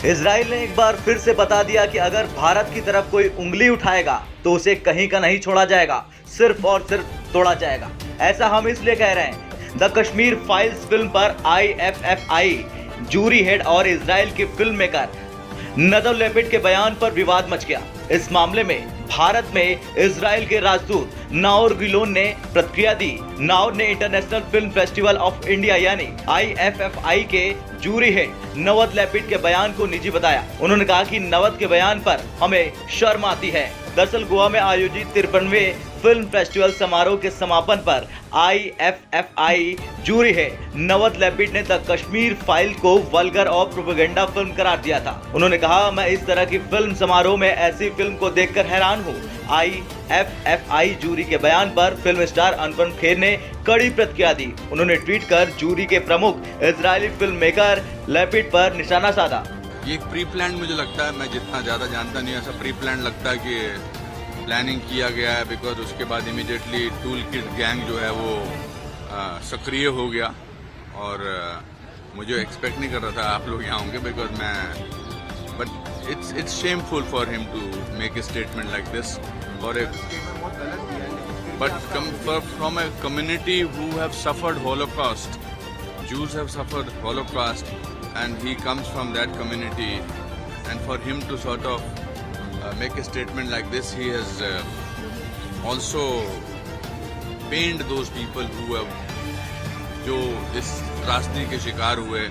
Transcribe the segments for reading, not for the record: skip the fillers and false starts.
Israel ने एक बार फिर से बता दिया कि अगर भारत की तरफ कोई उंगली उठाएगा तो उसे कहीं का नहीं छोड़ा जाएगा, सिर्फ और सिर्फ तोड़ा जाएगा। ऐसा हम इसलिए कह रहे हैं। द कश्मीर फाइल्स फिल्म पर IFFI जूरी हेड और इजराइल के फिल्म मेकर नदव लेपिड के बयान पर विवाद मच गया। इस मामले में भारत में इजराइल के राजदूत नाओर गिलोन ने प्रतिक्रिया दी। नाओर ने international film festival of India यानी IFFI के जूरी हेड नवद लेपिड के बयान को निजी बताया। उन्होंने कहा कि नवद के बयान पर हमें शर्म आती है। दरअसल गोवा में आयोजित 53वें फिल्म फेस्टिवल समारोह के समापन पर IFFI जूरी हेड नवद लेपिड ने द कश्मीर फाइल को वल्गर और प्रोपेगेंडा फिल्म करार दिया था। उन्होंने कहा, मैं इस तरह की फिल्म समारोह में ऐसी फिल्म को देखकर हैरान हूँ। IFFI जूरी के बयान पर फिल्म स्टार अनुपम खेर ने कड़ी प्रतिक्रिया दी। उन्होंने ट्वीट कर जूरी के प्रमुख इजरायली फिल्म मेकर लेपिड पर निशाना साधा। ये एक प्री प्लान मुझे लगता है, मैं जितना ज़्यादा जानता नहीं, ऐसा प्री प्लान लगता है कि प्लानिंग किया गया है। बिकॉज उसके बाद इमीडिएटली टूल किट गैंग जो है वो सक्रिय हो गया और मुझे एक्सपेक्ट नहीं कर रहा था आप लोग यहाँ होंगे। बिकॉज मैं but it's shameful for him to make a statement like this और but from a community who have suffered holocaust, Jews have suffered Holocaust and he comes from that community, and for him to sort of make a statement like this, he has also pained those people who have जो इस त्रासदी के शिकार हुए।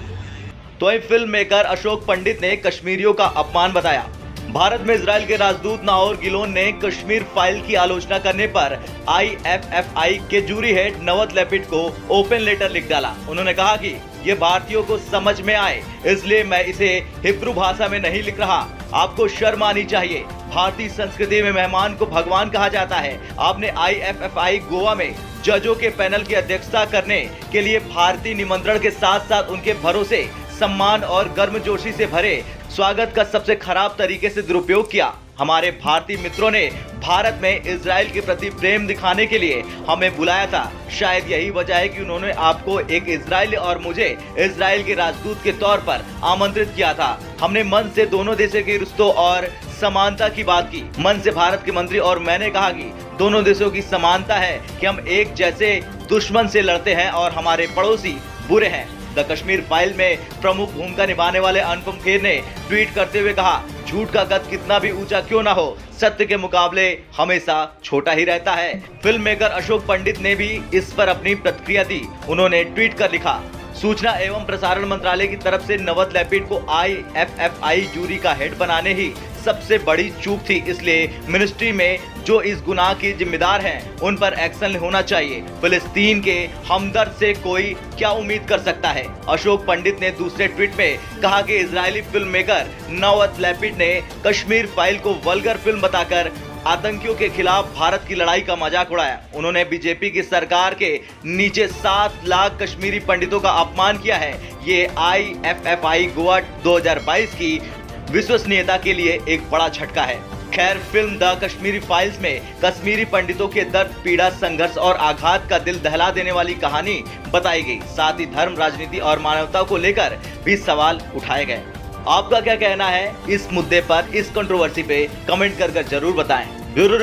तो film maker Ashok Pandit ने कश्मीरियों का अपमान बताया। भारत में इजराइल के राजदूत नाओर गिलोन ने कश्मीर फाइल की आलोचना करने पर IFFI के जूरी हेड नवद लेपिड को ओपन लेटर लिख डाला। उन्होंने कहा कि ये भारतीयों को समझ में आए, इसलिए मैं इसे हिब्रू भाषा में नहीं लिख रहा। आपको शर्म आनी चाहिए। भारतीय संस्कृति में मेहमान को भगवान कहा जाता है। आपने IFFI गोवा में जजों के पैनल की अध्यक्षता करने के लिए भारतीय निमंत्रण के साथ साथ उनके भरोसे, सम्मान और गर्मजोशी से भरे स्वागत का सबसे खराब तरीके से दुरुपयोग किया। हमारे भारतीय मित्रों ने भारत में इजराइल के प्रति प्रेम दिखाने के लिए हमें बुलाया था। शायद यही वजह है कि उन्होंने आपको एक इजरायली और मुझे इजराइल के राजदूत के तौर पर आमंत्रित किया था। हमने मन से दोनों देशों के रिश्तों और समानता की बात की। मन से भारत के मंत्री और मैंने कहा कि दोनों देशों की समानता है कि हम एक जैसे दुश्मन से लड़ते हैं और हमारे पड़ोसी बुरे हैं। द कश्मीर फाइल में प्रमुख भूमिका निभाने वाले अनुपम खेर ने ट्वीट करते हुए कहा, झूठ का कद कितना भी ऊंचा क्यों ना हो, सत्य के मुकाबले हमेशा छोटा ही रहता है। फिल्म मेकर अशोक पंडित ने भी इस पर अपनी प्रतिक्रिया दी। उन्होंने ट्वीट कर लिखा, सूचना एवं प्रसारण मंत्रालय की तरफ से नवद लेपिड को IFFI जूरी का हेड बनाने ही सबसे बड़ी चूक थी। इसलिए मिनिस्ट्री में जो इस गुनाह की जिम्मेदार हैं, उन पर एक्शन होना चाहिए। फिलिस्तीन के हमदर्द से कोई क्या उम्मीद कर सकता है। अशोक पंडित ने दूसरे ट्वीट में कहा कि इजरायली फिल्म मेकर नवद लेपिड ने कश्मीर फाइल को वल्गर फिल्म बताकर आतंकियों के खिलाफ भारत की लड़ाई का मजाक उड़ाया। उन्होंने बीजेपी की सरकार के नीचे 7 लाख कश्मीरी पंडितों का अपमान किया है। ये IFFI गोवा 2022 की विश्वसनीयता के लिए एक बड़ा झटका है। खैर, फिल्म द कश्मीरी फाइल्स में कश्मीरी पंडितों के दर्द, पीड़ा, संघर्ष और आघात का दिल दहला देने वाली कहानी बताई गई। साथ ही धर्म, राजनीति और मानवता को लेकर भी सवाल उठाए गए। आपका क्या कहना है इस मुद्दे पर, इस कंट्रोवर्सी पे कमेंट कर जरूर बताएं। ब्यूरो